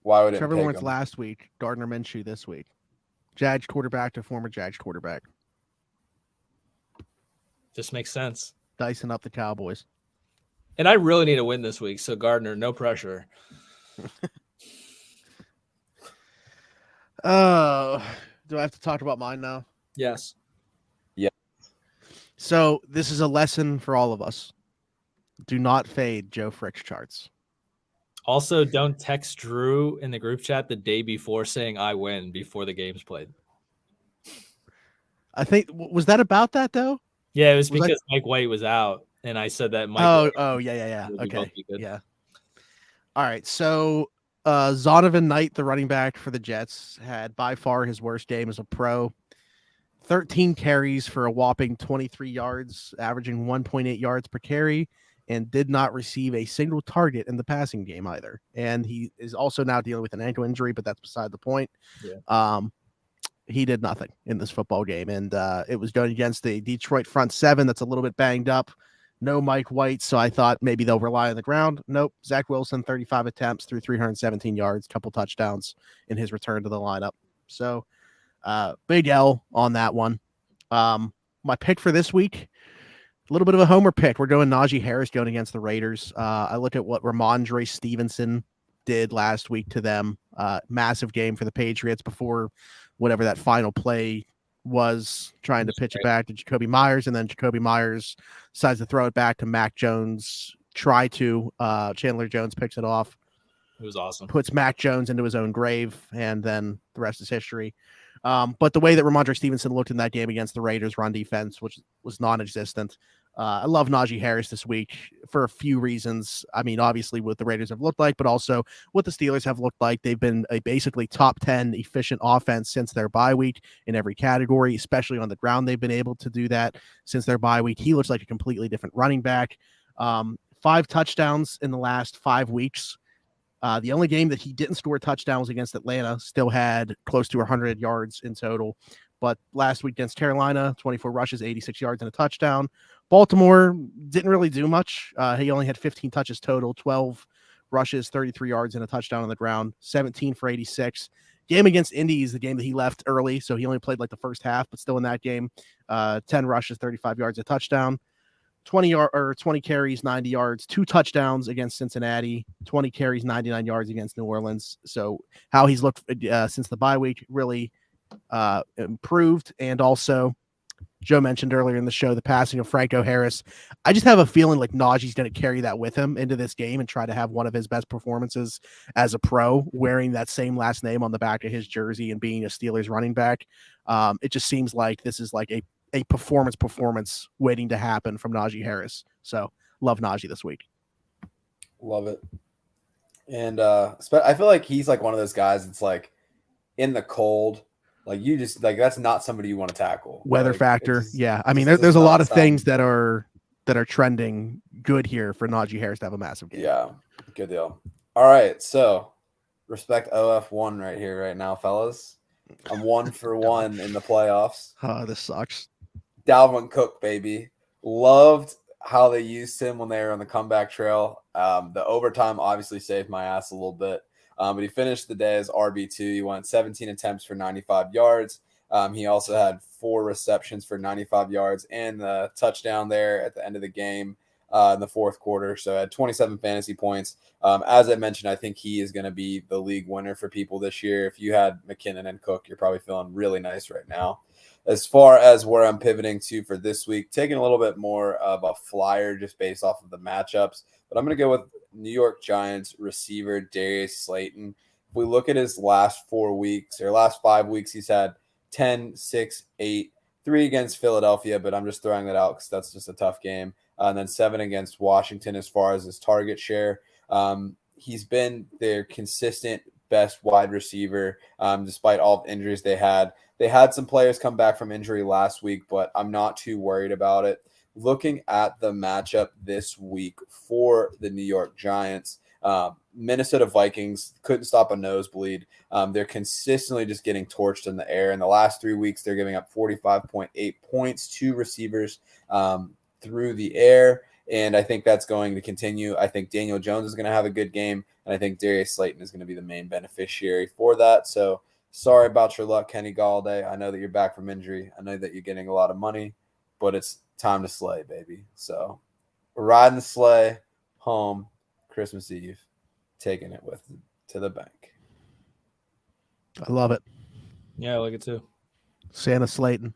Why would Trevor Lawrence last week? Gardner Minshew this week. Jags quarterback to former Jags quarterback. Just makes sense. Dicing up the Cowboys. And I really need a win this week, so Gardner, no pressure. Do I have to talk about mine now? Yes. Yeah. So this is a lesson for all of us. Do not fade Joe Frick's charts. Also, don't text Drew in the group chat the day before saying I win before the game's played. I think, was that about that though? Yeah, it was because Mike White was out, and I said that Mike. Yeah. Okay. Yeah. All right. So Zonovan Knight, the running back for the Jets, had by far his worst game as a pro. 13 carries for a whopping 23 yards, averaging 1.8 yards per carry, and did not receive a single target in the passing game either. And he is also now dealing with an ankle injury, but that's beside the point. Yeah. He did nothing in this football game, and it was going against the Detroit front seven that's a little bit banged up. No Mike White, so I thought maybe they'll rely on the ground. Nope. Zach Wilson, 35 attempts, threw 317 yards, couple touchdowns in his return to the lineup. So big L on that one. My pick for this week, a little bit of a homer pick. We're going Najee Harris going against the Raiders. I look at what Ramondre Stevenson did last week to them. Massive game for the Patriots before whatever that final play was, trying to pitch it back to Jacoby Myers, and then Jacoby Myers decides to throw it back to Mac Jones. Chandler Jones picks it off. It was awesome. Puts Mac Jones into his own grave, and then the rest is history. But the way that Ramondre Stevenson looked in that game against the Raiders' run defense, which was non-existent. I love Najee Harris this week for a few reasons. I mean, obviously what the Raiders have looked like, but also what the Steelers have looked like. They've been a basically top 10 efficient offense since their bye week in every category, especially on the ground. They've been able to do that since their bye week. He looks like a completely different running back. 5 touchdowns in the last 5 weeks. The only game that he didn't score a touchdown was against Atlanta, still had close to 100 yards in total. But last week against Carolina, 24 rushes, 86 yards, and a touchdown. Baltimore didn't really do much. He only had 15 touches total, 12 rushes, 33 yards, and a touchdown on the ground, 17 for 86. Game against Indy is the game that he left early, so he only played like the first half, but still in that game, 10 rushes, 35 yards, a touchdown. 20 carries, 90 yards, 2 touchdowns against Cincinnati, 20 carries, 99 yards against New Orleans. So how he's looked since the bye week really improved. And also Joe mentioned earlier in the show, the passing of Franco Harris. I just have a feeling like Najee's going to carry that with him into this game and try to have one of his best performances as a pro, wearing that same last name on the back of his jersey and being a Steelers running back. It just seems like this is like a performance waiting to happen from Najee Harris. So love Najee this week. Love it. And I feel like he's like one of those guys that's like in the cold. Like you just like that's not somebody you want to tackle. Weather like, factor. just, yeah. I mean, there's a lot of things that are trending good here for Najee Harris to have a massive game. Yeah. Good deal. All right. So respect OF1 right here, right now, fellas. I'm 1 for 1 in the playoffs. Oh, this sucks. Dalvin Cook, baby. Loved how they used him when they were on the comeback trail. The overtime obviously saved my ass a little bit. But he finished the day as RB2. He went 17 attempts for 95 yards. He also had 4 receptions for 95 yards and the touchdown there at the end of the game in the fourth quarter. So had 27 fantasy points. As I mentioned, I think he is going to be the league winner for people this year. If you had McKinnon and Cook, you're probably feeling really nice right now. As far as where I'm pivoting to for this week, taking a little bit more of a flyer just based off of the matchups, but I'm going to go with New York Giants receiver Darius Slayton. If we look at his last 4 weeks or last 5 weeks, he's had 10, 6, 8, 3 against Philadelphia, but I'm just throwing that out because that's just a tough game. And then 7 against Washington as far as his target share. He's been their consistent best wide receiver despite all the injuries they had. They had some players come back from injury last week, but I'm not too worried about it. Looking at the matchup this week for the New York Giants, Minnesota Vikings couldn't stop a nosebleed. They're consistently just getting torched in the air. In the last 3 weeks, they're giving up 45.8 points to receivers through the air, and I think that's going to continue. I think Daniel Jones is going to have a good game, and I think Darius Slayton is going to be the main beneficiary for that. So sorry about your luck, Kenny Galladay. I know that you're back from injury. I know that you're getting a lot of money, but it's time to slay, baby. So riding the sleigh home Christmas Eve, taking it with to the bank. I love it. Yeah, I like it too. Santa Slayton.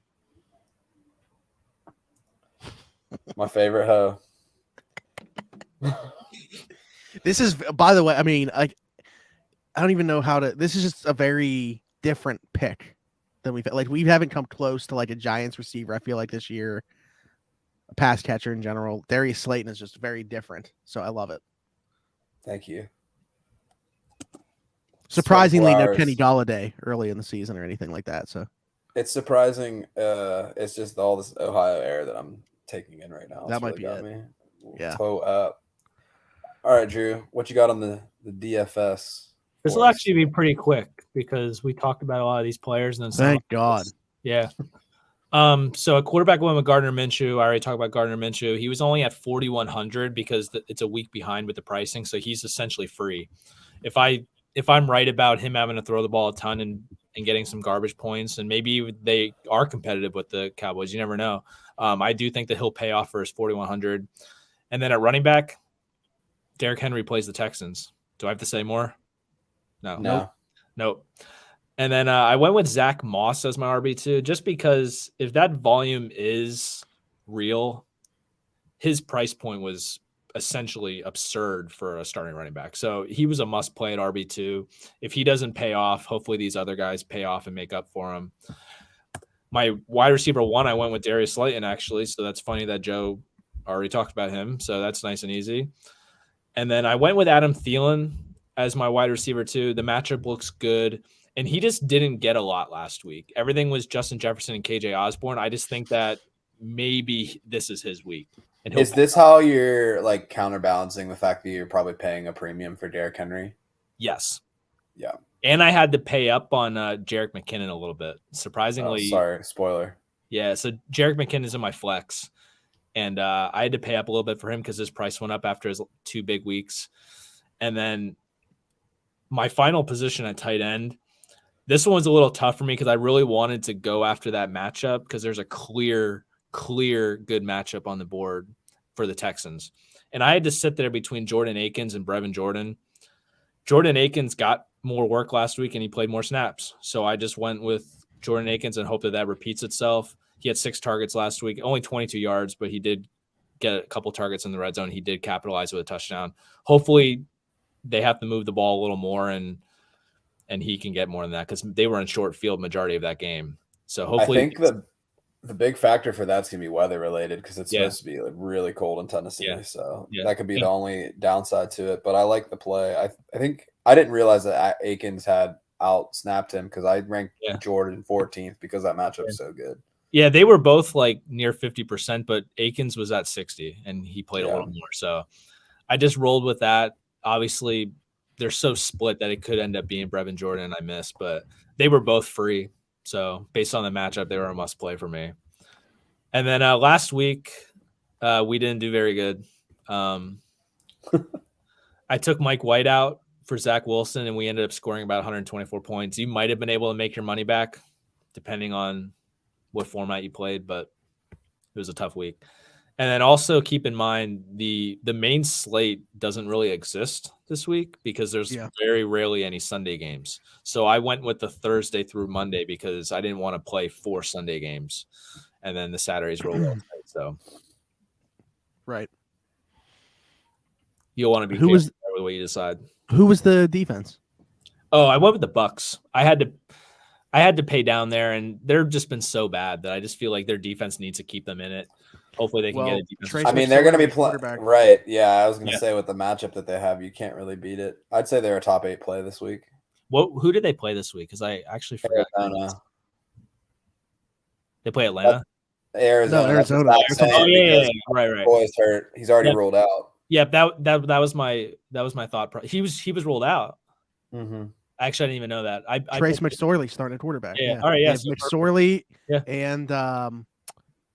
My favorite hoe. This is, by the way, I mean, I don't even know how to. This is just a very different pick than we haven't come close to like a Giants receiver. I feel like this year, a pass catcher in general, Darius Slayton is just very different. So I love it. Thank you. Surprisingly, no Kenny Galladay early in the season or anything like that. So it's surprising. It's just all this Ohio air that I'm taking in right now. That might be it. Me. Yeah. Toe up. All right, Drew, what you got on the DFS? This will actually be pretty quick because we talked about a lot of these players. And then thank God. Yeah. So a quarterback went with Gardner Minshew. I already talked about Gardner Minshew. He was only at 4,100 because it's a week behind with the pricing. So he's essentially free. If I'm right about him having to throw the ball a ton and getting some garbage points, and maybe they are competitive with the Cowboys, you never know. I do think that he'll pay off for his 4,100. And then at running back, Derrick Henry plays the Texans. Do I have to say more? No. Nope. And then I went with Zach Moss as my RB2 just because if that volume is real, his price point was essentially absurd for a starting running back. So he was a must play at RB2. If he doesn't pay off, hopefully these other guys pay off and make up for him. My wide receiver 1, I went with Darius Slayton actually. So that's funny that Joe already talked about him. So that's nice and easy. And then I went with Adam Thielen as my wide receiver 2. The matchup looks good. And he just didn't get a lot last week. Everything was Justin Jefferson and KJ Osborne. I just think that maybe this is his week. And is this how you're like counterbalancing the fact that you're probably paying a premium for Derrick Henry? Yes. Yeah. And I had to pay up on Jerick McKinnon a little bit. Surprisingly. Oh, sorry, spoiler. Yeah, so Jerick McKinnon is in my flex. And I had to pay up a little bit for him because his price went up after his 2 big weeks. And then my final position at tight end, this one was a little tough for me because I really wanted to go after that matchup because there's a clear good matchup on the board for the Texans. And I had to sit there between Jordan Akins and Brevin Jordan. Jordan Akins got more work last week and he played more snaps. So I just went with Jordan Akins and hope that repeats itself. He had 6 targets last week, only 22 yards, but he did get a couple targets in the red zone. He did capitalize with a touchdown. Hopefully they have to move the ball a little more and he can get more than that because they were in short field majority of that game. So hopefully I think the big factor for that's going to be weather related because it's supposed to be like really cold in Tennessee. Yeah. So that could be the only downside to it. But I like the play. I think I didn't realize that Akins had out snapped him because I ranked Jordan 14th because that matchup is so good. Yeah, they were both like near 50%, but Akins was at 60 and he played a little more. So I just rolled with that. Obviously, they're so split that it could end up being Brevin Jordan I missed, but they were both free. So based on the matchup, they were a must play for me. And then last week, we didn't do very good. I took Mike White out for Zach Wilson, and we ended up scoring about 124 points. You might have been able to make your money back, depending on what format you played, but it was a tough week. And then also keep in mind the main slate doesn't really exist this week because there's very rarely any Sunday games. So I went with the Thursday through Monday because I didn't want to play 4 Sunday games, and then the Saturdays roll out. So right, you'll want to be with what you decide. Who was the defense? Oh, I went with the Bucks. I had to pay down there, and they've just been so bad that I just feel like their defense needs to keep them in it. Hopefully they can get a defense. I mean, they're going to be playing right. Yeah, I was going to say with the matchup that they have, you can't really beat it. I'd say they're a top 8 play this week. Who did they play this week? Because I actually forgot. They play Atlanta. Arizona. Oh yeah, right. Boy's hurt. He's already ruled out. Yeah, that was my thought. He was ruled out. Mm-hmm. Actually, I didn't even know that. Trace McSorley starting at quarterback. Yeah. All right. Yeah. So McSorley and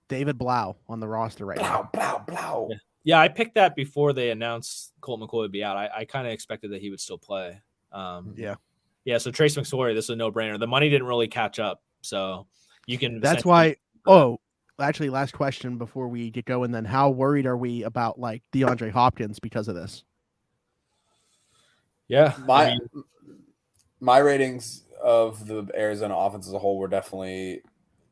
David Blau on the roster right now. Blau. Yeah, I picked that before they announced Colt McCoy would be out. I kind of expected that he would still play. Yeah. So Trace McSorley, this is a no-brainer. The money didn't really catch up, so you can. That's why. Oh, actually, last question before we get going. Then, how worried are we about like DeAndre Hopkins because of this? Yeah, my ratings of the Arizona offense as a whole were definitely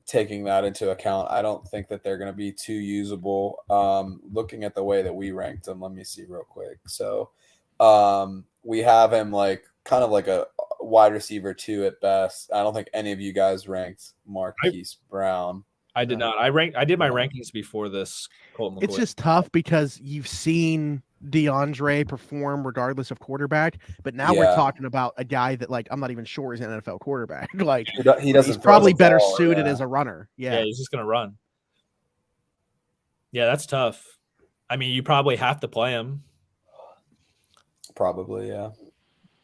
taking that into account. I don't think that they're going to be too usable. Looking at the way that we ranked them, let me see real quick. So we have him like kind of like a wide receiver 2 at best. I don't think any of you guys ranked Marquise Brown. I did not. I did my rankings before this. It's just tough because you've seen DeAndre perform regardless of quarterback, but now we're talking about a guy that like I'm not even sure is an NFL quarterback. Like he doesn't. He's probably better suited as a runner. Yeah, he's just gonna run. Yeah, that's tough. I mean, you probably have to play him. Probably, yeah.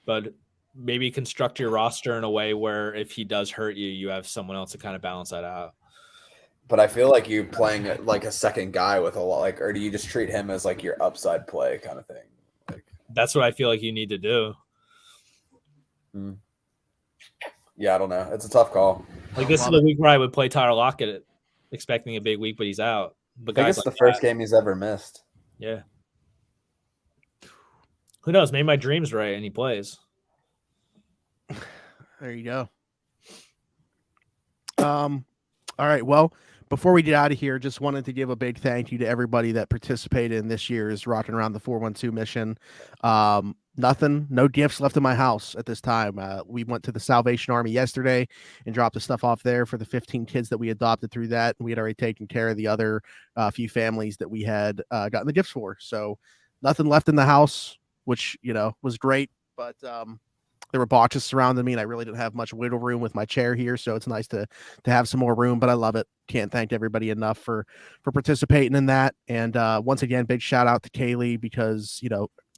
But maybe construct your roster in a way where if he does hurt you, you have someone else to kind of balance that out. But I feel like you're playing like a second guy with a lot, like, or do you just treat him as like your upside play kind of thing? Like, that's what I feel like you need to do. Yeah, I don't know. It's a tough call. Like this is the week where I would play Tyler Lockett, expecting a big week, but he's out. But I think it's the first game he's ever missed. Yeah. Who knows? Maybe my dream's right and he plays. There you go. All right. Well, before we get out of here, just wanted to give a big thank you to everybody that participated in this year's Rocking Around the 412 mission. No gifts left in my house at this time. We went to the Salvation Army yesterday and dropped the stuff off there for the 15 kids that we adopted through that. We had already taken care of the other few families that we had gotten the gifts for. So nothing left in the house, which, was great. But there were boxes surrounding me, and I really didn't have much wiggle room with my chair here, so it's nice to have some more room, but I love it. Can't thank everybody enough for participating in that. And once again, big shout out to Kaylee because,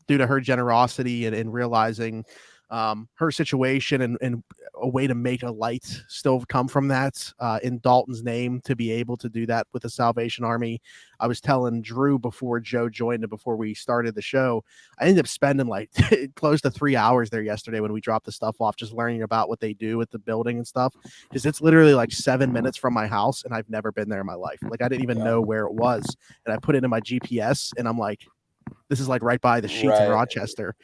due to her generosity and realizing her situation and a way to make a light still come from that in Dalton's name to be able to do that with the Salvation Army. I was telling Drew before Joe joined and before we started the show, I ended up spending like close to 3 hours there yesterday when we dropped the stuff off, just learning about what they do with the building and stuff. Because it's literally like 7 minutes from my house and I've never been there in my life. Like I didn't even know where it was. And I put it in my GPS and I'm like, this is like right by the Sheets in Rochester.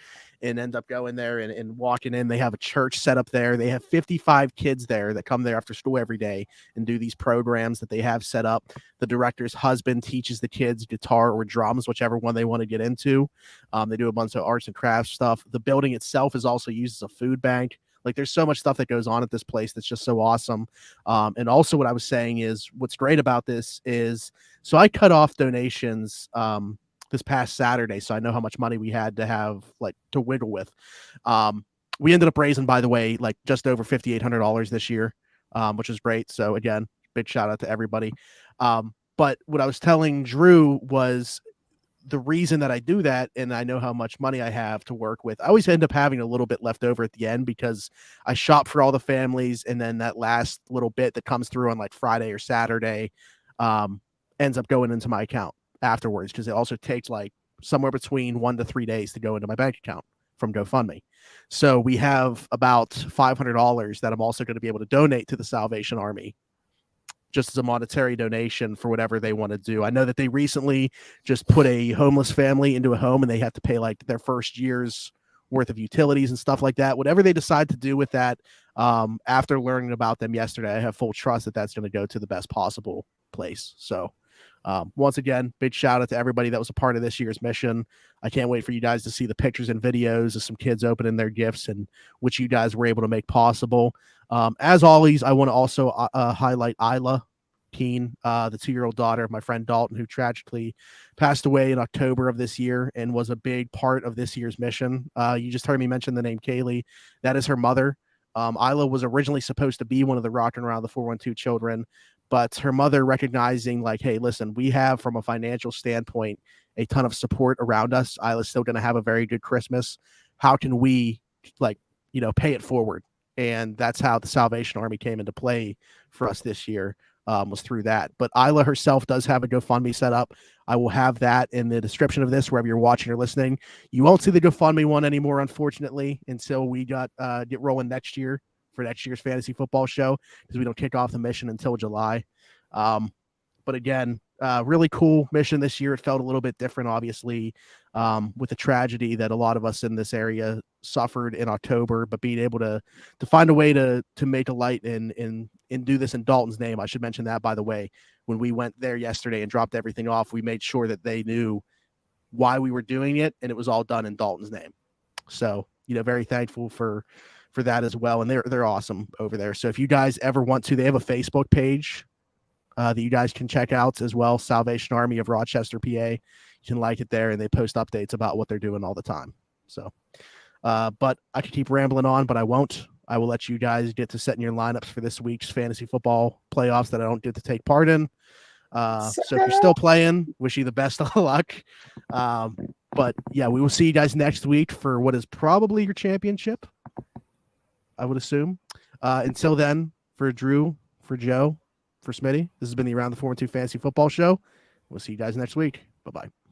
and end up going there and walking in. They have a church set up there. They have 55 kids there that come there after school every day and do these programs that they have set up. The director's husband teaches the kids guitar or drums, whichever one they want to get into. They do a bunch of arts and crafts stuff. The building itself is also used as a food bank. Like, there's so much stuff that goes on at this place that's just so awesome. And also what I was saying is, what's great about this is, so I cut off donations this past Saturday, so I know how much money we had to have, like, to wiggle with. We ended up raising, by the way, like just over $5,800 this year, which is great. So again, big shout out to everybody. But what I was telling Drew was, the reason that I do that, and I know how much money I have to work with, I always end up having a little bit left over at the end because I shop for all the families, and then that last little bit that comes through on like Friday or Saturday ends up going into my account afterwards, because it also takes like somewhere between 1 to 3 days to go into my bank account from GoFundMe. So we have about $500 that I'm also going to be able to donate to the Salvation Army, just as a monetary donation for whatever they want to do. I know that they recently just put a homeless family into a home, and they have to pay like their first year's worth of utilities and stuff like that. Whatever they decide to do with that, after learning about them yesterday, I have full trust that that's going to go to the best possible place. So once again, big shout out to everybody that was a part of this year's mission. I can't wait for you guys to see the pictures and videos of some kids opening their gifts, and which you guys were able to make possible. As always, I want to also highlight Isla Keen, the 2-year-old daughter of my friend Dalton, who tragically passed away in October of this year and was a big part of this year's mission. You just heard me mention the name Kaylee. That is her mother. Isla was originally supposed to be one of the Rockin' Around the 412 children, but her mother recognizing, like, hey, listen, we have, from a financial standpoint, a ton of support around us. Isla's still going to have a very good Christmas. How can we, like, pay it forward? And that's how the Salvation Army came into play for us this year, was through that. But Isla herself does have a GoFundMe set up. I will have that in the description of this, wherever you're watching or listening. You won't see the GoFundMe one anymore, unfortunately, until we get rolling next year for next year's fantasy football show, because we don't kick off the mission until July. But again, really cool mission this year. It felt a little bit different, obviously, with the tragedy that a lot of us in this area suffered in October, but being able to find a way to make a light and do this in Dalton's name. I should mention that, by the way. When we went there yesterday and dropped everything off, we made sure that they knew why we were doing it, and it was all done in Dalton's name. So, very thankful for that as well. And they're awesome over there. So if you guys ever want to, they have a Facebook page that you guys can check out as well, Salvation Army of Rochester, PA. You can like it there, and they post updates about what they're doing all the time. So, but I could keep rambling on, but I won't. I will let you guys get to setting your lineups for this week's fantasy football playoffs that I don't get to take part in. So if you're still playing, wish you the best of luck. But yeah, we will see you guys next week for what is probably your championship, I would assume. Until then, for Drew, for Joe, for Smitty, this has been the Around the 412 Fantasy Football Show. We'll see you guys next week. Bye-bye.